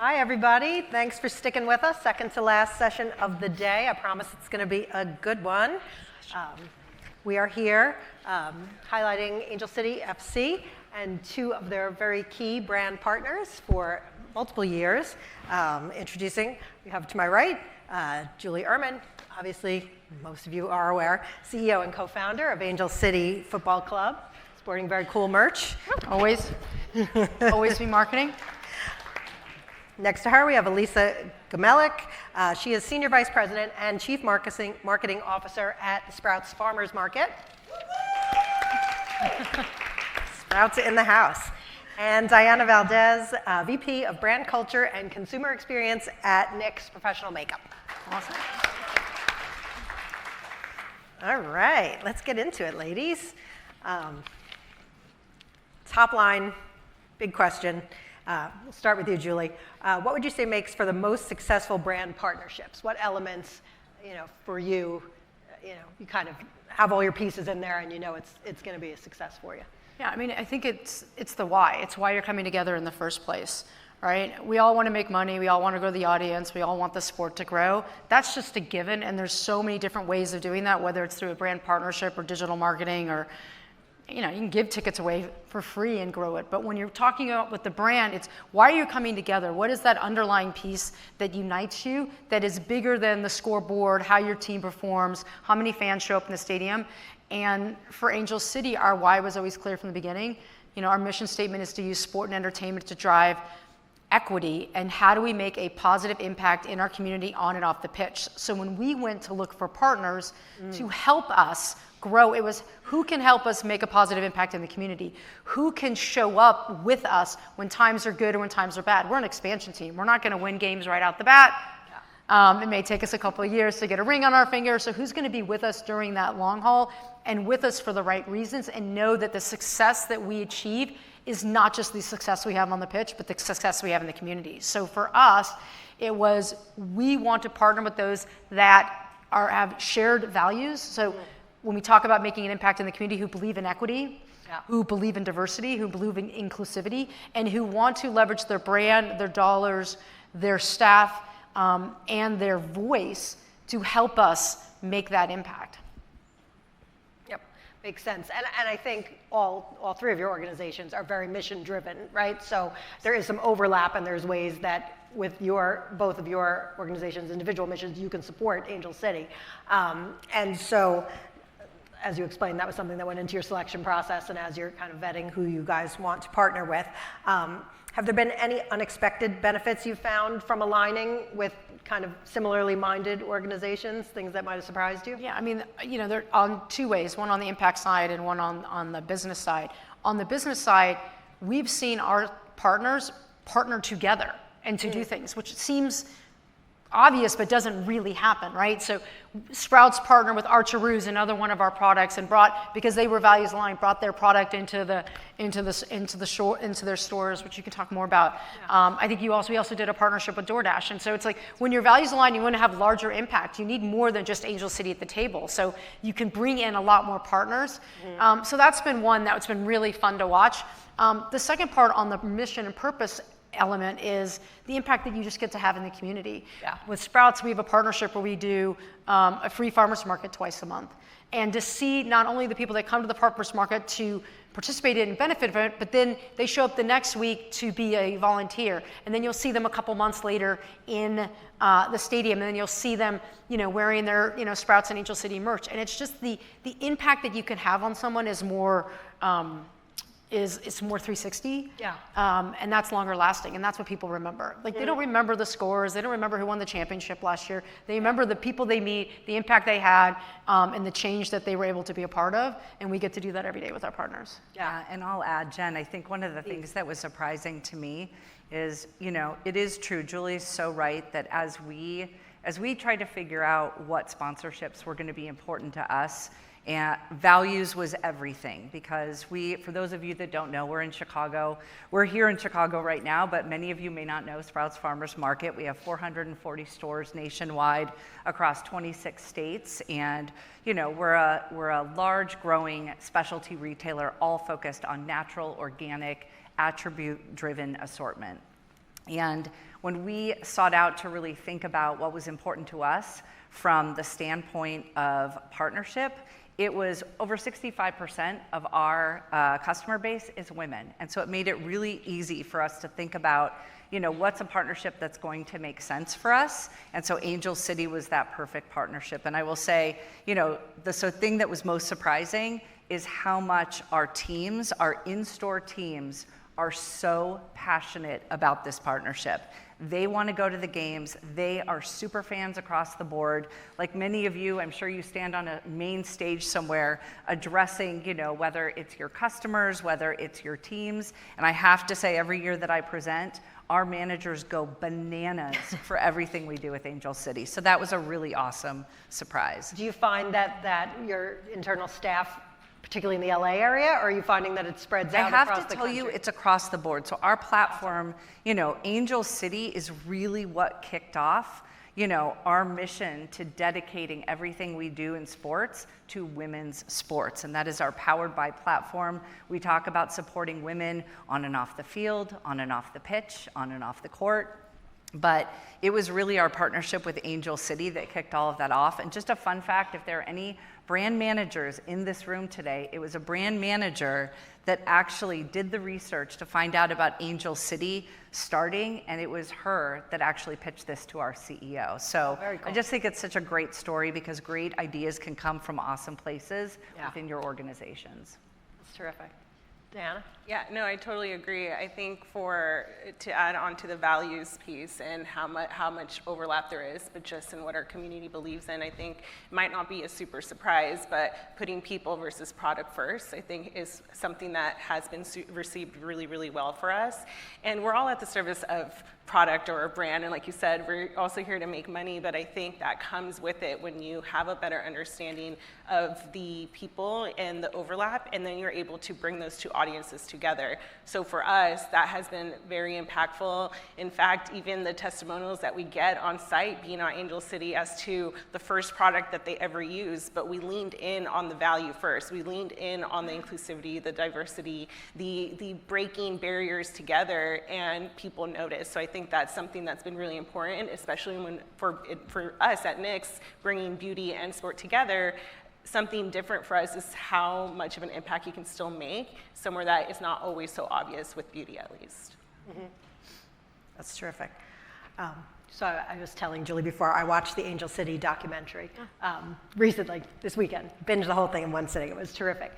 Hi, everybody. Thanks for sticking with us. Second to last session of the day. I promise it's going to be a good one. We are here highlighting Angel City FC and two of their very key brand partners for multiple years. Introducing, we have to my right, Julie Ehrman, obviously most of you are aware, CEO and co-founder of Angel City Football Club, sporting very cool merch. Always be marketing. Next to her, we have Elisa Gamelik. She is Senior Vice President and Chief Marketing Officer at Sprouts Farmers Market. Sprouts in the house. And Diana Valdez, VP of Brand Culture and Consumer Experience at NYX Professional Makeup. Awesome. All right, let's get into it, ladies. Top line, big question. We'll start with you, Julie. What would you say makes for the most successful brand partnerships? What elements, for you, you kind of have all your pieces in there and you know it's going to be a success for you? Yeah, I mean, I think it's the why. It's why you're coming together in the first place, right? We all want to make money. We all want to grow the audience. We all want the sport to grow. That's just a given, and there's so many different ways of doing that, whether it's through a brand partnership or digital marketing or you can give tickets away for free and grow it. But when you're talking about with the brand, it's why are you coming together? What is that underlying piece that unites you that is bigger than the scoreboard, how your team performs, how many fans show up in the stadium? And for Angel City, our why was always clear from the beginning. Our mission statement is to use sport and entertainment to drive equity, and how do we make a positive impact in our community on and off the pitch? So when we went to look for partners to help us grow, it was who can help us make a positive impact in the community? Who can show up with us when times are good or when times are bad? We're an expansion team. We're not going to win games right out the bat. It may take us a couple of years to get a ring on our finger. So who's going to be with us during that long haul and with us for the right reasons and know that the success that we achieve is not just the success we have on the pitch, but the success we have in the community. So for us, it was we want to partner with those that have shared values. So when we talk about making an impact in the community, who believe in equity, who believe in diversity, who believe in inclusivity, and who want to leverage their brand, their dollars, their staff, and their voice to help us make that impact. Yep, makes sense. And I think all three of your organizations are very mission driven, right? So there is some overlap and there's ways that with both of your organizations' individual missions, you can support Angel City. And so, as you explained, that was something that went into your selection process and as you're kind of vetting who you guys want to partner with. Have there been any unexpected benefits you found from aligning with kind of similarly minded organizations, things that might have surprised you? Yeah, I mean, they're on two ways, one on the impact side and one on the business side. On the business side, we've seen our partners partner together and to do things, which seems obvious but doesn't really happen, right? So Sprouts partnered with Archeroos, another one of our products, and because they were values aligned, brought their product into their stores, which you can talk more about. Yeah. I think we also did a partnership with DoorDash, and so it's like when you're values aligned, you want to have larger impact. You need more than just Angel City at the table, so you can bring in a lot more partners. So that's been one that's been really fun to watch. The second part on the mission and purpose element is the impact that you just get to have in the community. Yeah. With Sprouts, we have a partnership where we do a free farmers market twice a month. And to see not only the people that come to the farmers market to participate in and benefit from it, but then they show up the next week to be a volunteer. And then you'll see them a couple months later in the stadium, and then you'll see them, wearing their, Sprouts and Angel City merch. And it's just the impact that you can have on someone is more it's more 360, and that's longer lasting, and that's what people remember. Like they don't remember the scores, they don't remember who won the championship last year. They remember the people they meet, the impact they had, and the change that they were able to be a part of, and we get to do that every day with our partners. Yeah, and I'll add, Jen, I think one of the things that was surprising to me is, it is true. Julie's so right that as we tried to figure out what sponsorships were going to be important to us. And values was everything because for those of you that don't know, we're in Chicago. We're here in Chicago right now, but many of you may not know Sprouts Farmers Market. We have 440 stores nationwide across 26 states. And, we're a large growing specialty retailer, all focused on natural, organic, attribute-driven assortment. And when we sought out to really think about what was important to us from the standpoint of partnership, it was over 65% of our customer base is women. And so it made it really easy for us to think about, what's a partnership that's going to make sense for us? And so Angel City was that perfect partnership. And I will say, the thing that was most surprising is how much our teams, our in-store teams, are so passionate about this partnership. They want to go to the games. They are super fans across the board. Like many of you, I'm sure you stand on a main stage somewhere addressing, whether it's your customers, whether it's your teams. And I have to say, every year that I present, our managers go bananas for everything we do with Angel City. So that was a really awesome surprise. Do you find that your internal staff, particularly in the LA area, or are you finding that it spreads out across the country? I have to tell you, it's across the board. So our platform, Angel City is really what kicked off, our mission to dedicating everything we do in sports to women's sports. And that is our Powered By platform. We talk about supporting women on and off the field, on and off the pitch, on and off the court. But it was really our partnership with Angel City that kicked all of that off. And just a fun fact, if there are any brand managers in this room today, it was a brand manager that actually did the research to find out about Angel City starting, and it was her that actually pitched this to our CEO. So very cool. I just think it's such a great story because great ideas can come from awesome places within your organizations. That's terrific. Diana? Yeah, no, I totally agree. I think to add on to the values piece and how much overlap there is, but just in what our community believes in, I think it might not be a super surprise, but putting people versus product first, I think is something that has been received really, really well for us. And we're all at the service of product or a brand, and like you said, we're also here to make money, but I think that comes with it when you have a better understanding of the people and the overlap, and then you're able to bring those two audiences together. So for us, that has been very impactful. In fact, even the testimonials that we get on site being on Angel City as to the first product that they ever used, but we leaned in on the value first. We leaned in on the inclusivity, the diversity, the breaking barriers together, and people noticed. So I think that's something that's been really important, especially when for us at Knicks, bringing beauty and sport together. Something different for us is how much of an impact you can still make somewhere that is not always so obvious with beauty, at least. Mm-hmm. That's terrific. So I was telling Julie before, I watched the Angel City documentary recently, this weekend. Binged the whole thing in one sitting. It was terrific.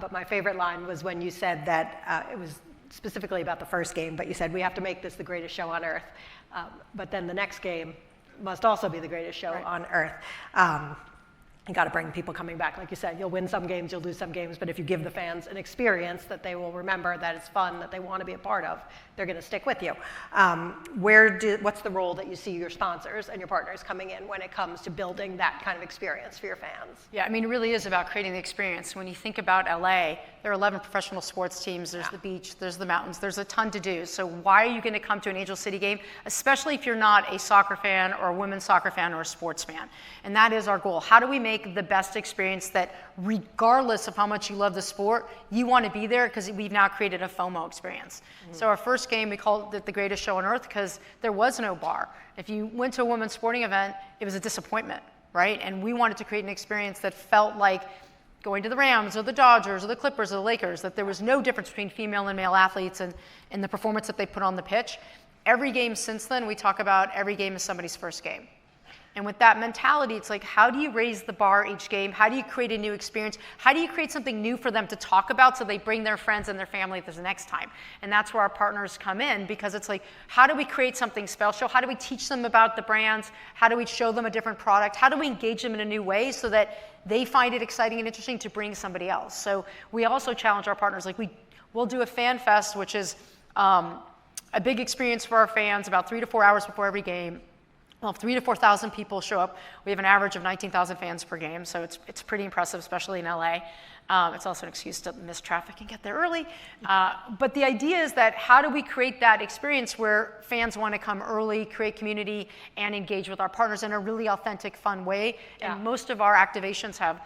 But my favorite line was when you said that it was specifically about the first game, but you said, we have to make this the greatest show on earth. But then the next game must also be the greatest show on earth. You got to bring people coming back. Like you said, you'll win some games, you'll lose some games, but if you give the fans an experience that they will remember, that it's fun, that they want to be a part of, they're going to stick with you. What's the role that you see your sponsors and your partners coming in when it comes to building that kind of experience for your fans? Yeah, I mean, it really is about creating the experience. When you think about LA, there are 11 professional sports teams, there's the beach, there's the mountains, there's a ton to do. So why are you going to come to an Angel City game, especially if you're not a soccer fan or a women's soccer fan or a sports fan? And that is our goal. How do we make the best experience that regardless of how much you love the sport, you want to be there, because we've now created a FOMO experience. Mm-hmm. So our first game, we called it the greatest show on earth because there was no bar. If you went to a women's sporting event, it was a disappointment, right? And we wanted to create an experience that felt like going to the Rams or the Dodgers or the Clippers or the Lakers, that there was no difference between female and male athletes and the performance that they put on the pitch. Every game since then, we talk about every game is somebody's first game. And with that mentality, it's like, how do you raise the bar each game? How do you create a new experience? How do you create something new for them to talk about so they bring their friends and their family the next time? And that's where our partners come in, because it's like, how do we create something special? How do we teach them about the brands? How do we show them a different product? How do we engage them in a new way so that they find it exciting and interesting to bring somebody else? So we also challenge our partners. Like we'll do a fan fest, which is a big experience for our fans, about 3 to 4 hours before every game. Well, 3,000 to 4,000 people show up. We have an average of 19,000 fans per game, so it's pretty impressive, especially in LA. It's also an excuse to miss traffic and get there early. But the idea is that how do we create that experience where fans want to come early, create community, and engage with our partners in a really authentic, fun way? Yeah. And most of our activations have,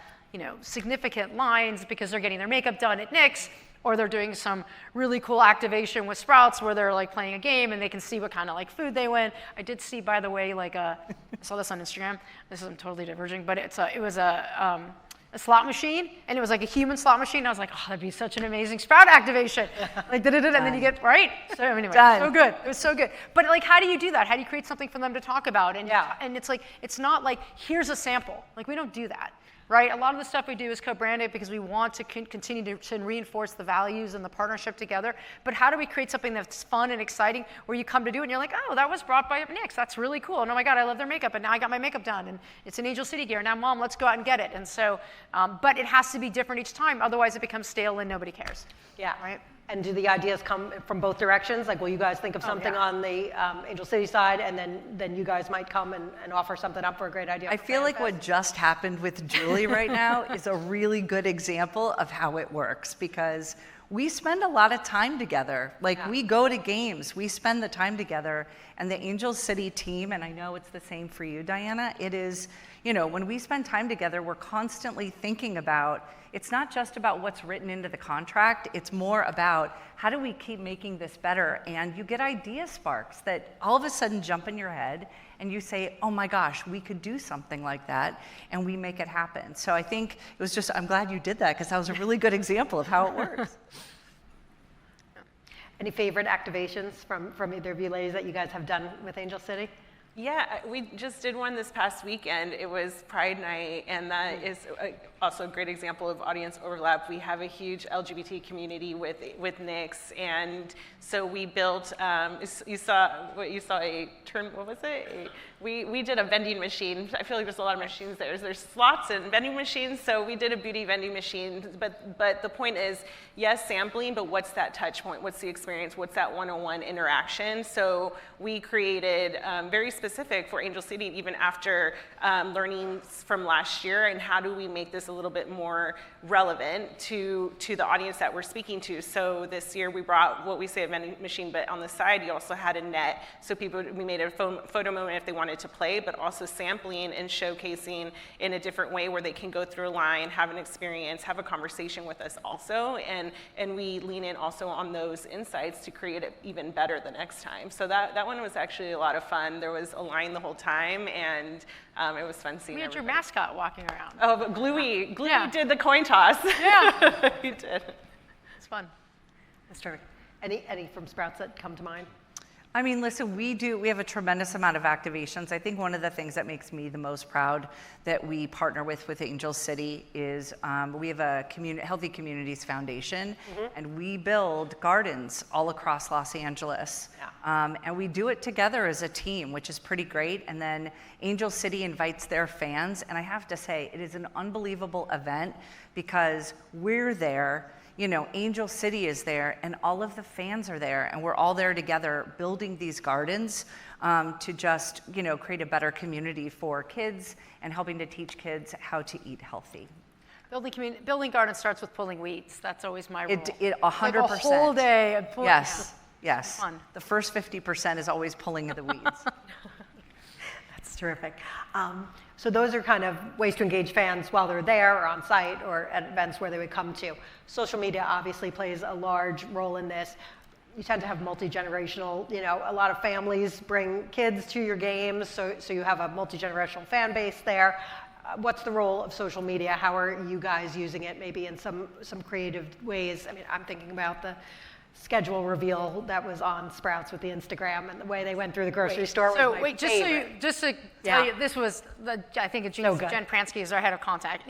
significant lines because they're getting their makeup done at Knicks, or they're doing some really cool activation with Sprouts where they're like playing a game and they can see what kind of like food they win. I did see, by the way, like I saw this on Instagram. I'm totally diverging, but it was a slot machine, and it was like a human slot machine. I was like, oh, that'd be such an amazing Sprout activation. Like, da-da-da, and then you get, right? So anyway, so good. It was so good. But like, how do you do that? How do you create something for them to talk about? And, and it's like, it's not like, here's a sample. Like, we don't do that, right? A lot of the stuff we do is co-branded because we want to continue to reinforce the values and the partnership together. But how do we create something that's fun and exciting where you come to do it and you're like, oh, that was brought by Nick's. That's really cool. And oh my God, I love their makeup. And now I got my makeup done. And it's an Angel City gear. Now, Mom, let's go out and get it. And so, but it has to be different each time. Otherwise, it becomes stale and nobody cares. Yeah. Right? And do the ideas come from both directions? Like, will you guys think of something on the Angel City side, and then you guys might come and offer something up for a great idea? I feel like what just happened with Julie right now is a really good example of how it works, because we spend a lot of time together. Like, we go to games, we spend the time together, and the Angel City team, and I know it's the same for you, Diana, it is, when we spend time together, we're constantly thinking about, it's not just about what's written into the contract, it's more about how do we keep making this better? And you get idea sparks that all of a sudden jump in your head, and you say, oh my gosh, we could do something like that, and we make it happen. So I think it was just, I'm glad you did that, because that was a really good example of how it works. Any favorite activations from either of you ladies that you guys have done with Angel City? Yeah, we just did one this past weekend. It was Pride Night, and that is also a great example of audience overlap. We have a huge LGBT community with Nick's, and so we built. You saw a turn. What was it? We did a vending machine. I feel like there's a lot of machines there. There's slots and vending machines, so we did a beauty vending machine. But the point is, yes, sampling, but what's that touch point? What's the experience? What's that one-on-one interaction? So we created very specific for Angel City, even after learnings from last year, and how do we make this a little bit more relevant to the audience that we're speaking to. So this year we brought what we say a vending machine, but on the side you also had a net, so we made a photo moment if they wanted to play, but also sampling and showcasing in a different way where they can go through a line, have an experience, have a conversation with us also, and we lean in also on those insights to create it even better the next time. So that one was actually a lot of fun. There was a line the whole time, and it was fun seeing We had everybody. your mascot walking around. Oh, but Gluey Yeah. did the coin toss. Yeah. He did. It's fun. That's terrific. Any from Sprouts that come to mind? I mean, listen, we have a tremendous amount of activations. I think one of the things that makes me the most proud that we partner with Angel City is we have a Healthy Communities Foundation, and we build gardens all across Los Angeles. Yeah. And we do it together as a team, which is pretty great. And then Angel City invites their fans, and I have to say, it is an unbelievable event because we're there. Angel City is there, and all of the fans are there, and we're all there together building these gardens to just, create a better community for kids and helping to teach kids how to eat healthy. Building gardens starts with pulling weeds. That's always my rule. It 100%. Like a whole day of pulling. Yes. Fun. The first 50% is always pulling the weeds. That's terrific. So those are kind of ways to engage fans while they're there or on site or at events where they would come to. Social media obviously plays a large role in this. You tend to have multi-generational, a lot of families bring kids to your games, so you have a multi-generational fan base there. What's the role of social media? How are you guys using it maybe in some creative ways? I mean, I'm thinking about the schedule reveal that was on Sprouts with the Instagram and the way they went through the grocery store was my favorite. Just to tell you, this was, I think it's Jen Pransky is our head of contact.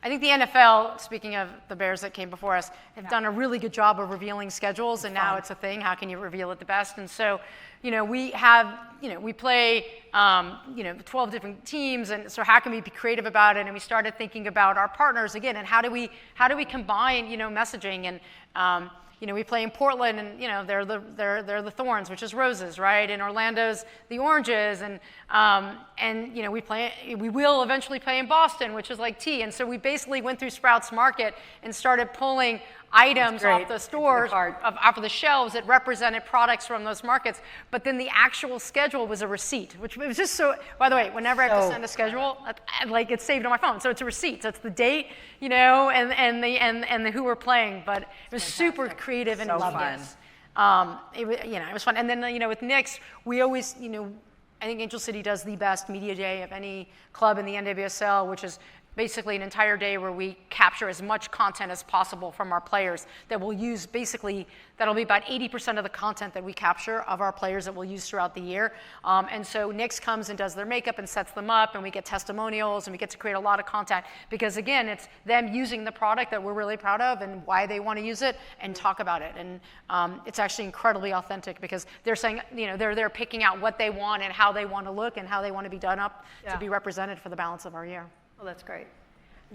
I think the NFL, speaking of the Bears that came before us, have done a really good job of revealing schedules, and now it's a thing. How can you reveal it the best? And so, we have, we play, 12 different teams, and so how can we be creative about it? And we started thinking about our partners again, and how do we combine, messaging and. We play in Portland, and they're the Thorns, which is roses, right? In Orlando's the oranges, and we will eventually play in Boston, which is like tea. And so we basically went through Sprouts Market and started pulling items great. off the It's in the stores, cart. off of the shelves that represented products from those markets. But then the actual schedule was a receipt, which was just so, by the way, whenever I have to So send a schedule, like it's saved on my phone. So it's a receipt. So it's the date, you know, and the who we're playing. But it was super creative and So ingenious. It was, you know, it was fun. And then, you know, with Knicks, we always, you know, I think Angel City does the best media day of any club in the NWSL, which is basically an entire day where we capture as much content as possible from our players that we'll use basically, that'll be about 80% of the content that we capture of our players that we'll use throughout the year. And so Knicks comes and does their makeup and sets them up, and we get testimonials, and we get to create a lot of content because, again, it's them using the product that we're really proud of and why they want to use it and talk about it. And it's actually incredibly authentic because they're saying, you know, they're picking out what they want and how they want to look and how they want to be done up to be represented for the balance of our year. Well, that's great.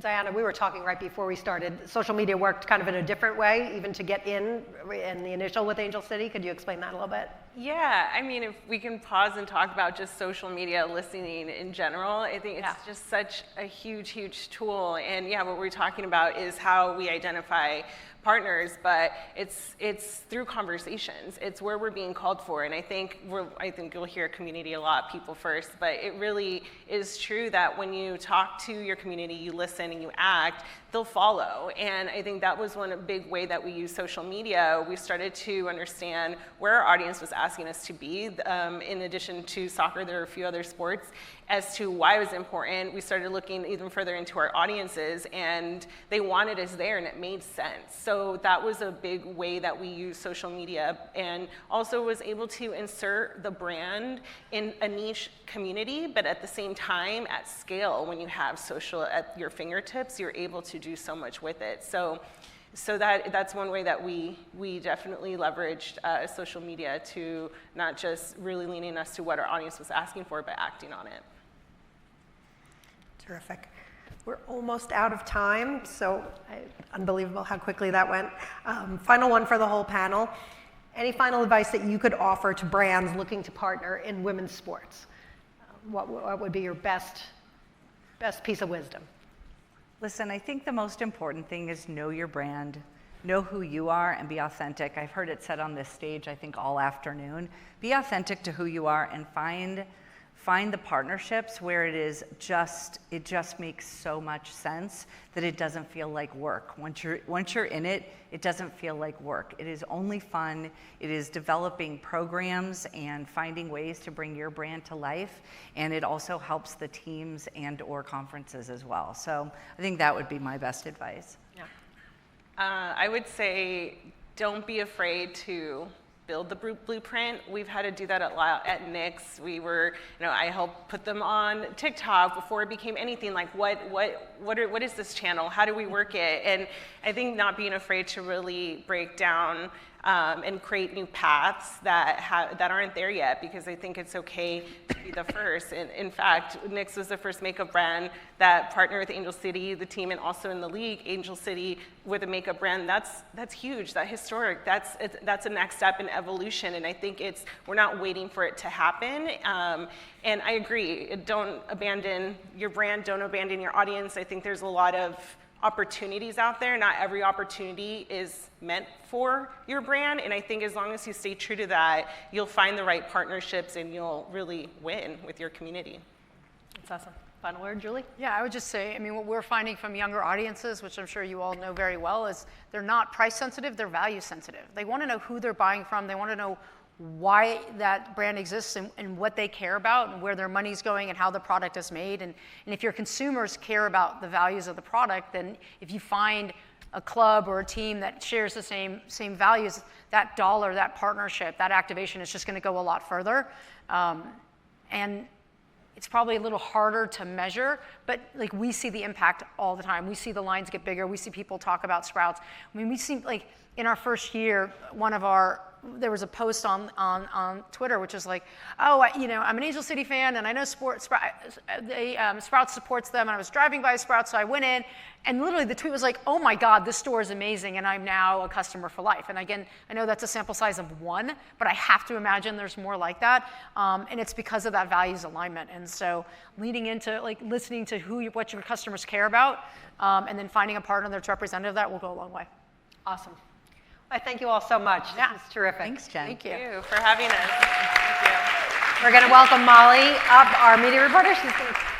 Diana, we were talking right before we started. Social media worked kind of in a different way, even to get in the initial with Angel City. Could you explain that a little bit? Yeah, I mean, if we can pause and talk about just social media listening in general, I think it's just such a huge, huge tool. And yeah, what we're talking about is how we identify partners, but it's through conversations. It's where we're being called for, and I think you'll hear community a lot, people first, but it really is true that when you talk to your community, you listen and you act, they'll follow. And I think that was one big way that we use social media. We started to understand where our audience was asking us to be. In addition to soccer, there are a few other sports. As to why it was important, we started looking even further into our audiences, and they wanted us there, and it made sense. So that was a big way that we use social media, and also was able to insert the brand in a niche community, but at the same time, at scale, when you have social at your fingertips, you're able to do so much with it. So that's one way that we definitely leveraged social media to not just really leaning us to what our audience was asking for, but acting on it. Terrific. We're almost out of time, so unbelievable how quickly that went. Final one for the whole panel. Any final advice that you could offer to brands looking to partner in women's sports? What would be your best piece of wisdom? Listen, I think the most important thing is know your brand, know who you are, and be authentic. I've heard it said on this stage, I think all afternoon. Be authentic to who you are and find the partnerships where it just makes so much sense that it doesn't feel like work. Once you're in it, it doesn't feel like work. It is only fun. It is developing programs and finding ways to bring your brand to life, and it also helps the teams and/or conferences as well. So I think that would be my best advice. Yeah. I would say don't be afraid to build the blueprint. We've had to do that a lot at Knicks. I helped put them on TikTok before it became anything. Like, what is this channel? How do we work it? And I think not being afraid to really break down and create new paths that aren't there yet, because I think it's okay to be the first. And in fact, Knicks was the first makeup brand that partnered with Angel City, the team, and also in the league, Angel City with a makeup brand. That's huge. That's historic. That's a next step in evolution. And I think we're not waiting for it to happen. And I agree. Don't abandon your brand. Don't abandon your audience. I think there's a lot of opportunities out there. Not every opportunity is meant for your brand, and I think as long as you stay true to that, you'll find the right partnerships and you'll really win with your community. That's awesome. Final word, Julie? Yeah, I would just say, I mean, what we're finding from younger audiences, which I'm sure you all know very well, is they're not price sensitive, they're value sensitive. They want to know who they're buying from, they want to know why that brand exists and what they care about and where their money's going and how the product is made. And if your consumers care about the values of the product, then if you find a club or a team that shares the same values, that dollar, that partnership, that activation is just going to go a lot further. And it's probably a little harder to measure, but like we see the impact all the time. We see the lines get bigger. We see people talk about Sprouts. I mean, we see like in our first year, there was a post on Twitter, which is like, I'm an Angel City fan, and I know Sprouts supports them, and I was driving by Sprouts, so I went in, and literally the tweet was like, oh my God, this store is amazing, and I'm now a customer for life. And again, I know that's a sample size of one, but I have to imagine there's more like that, and it's because of that values alignment. And so leading into like listening to what your customers care about, and then finding a partner that's representative of that will go a long way. Awesome. I thank you all so much. Yeah. This is terrific. Thanks, Jen. Thank you. Thank you for having us. Thank you. We're going to welcome Molly up, our media reporter. She's going to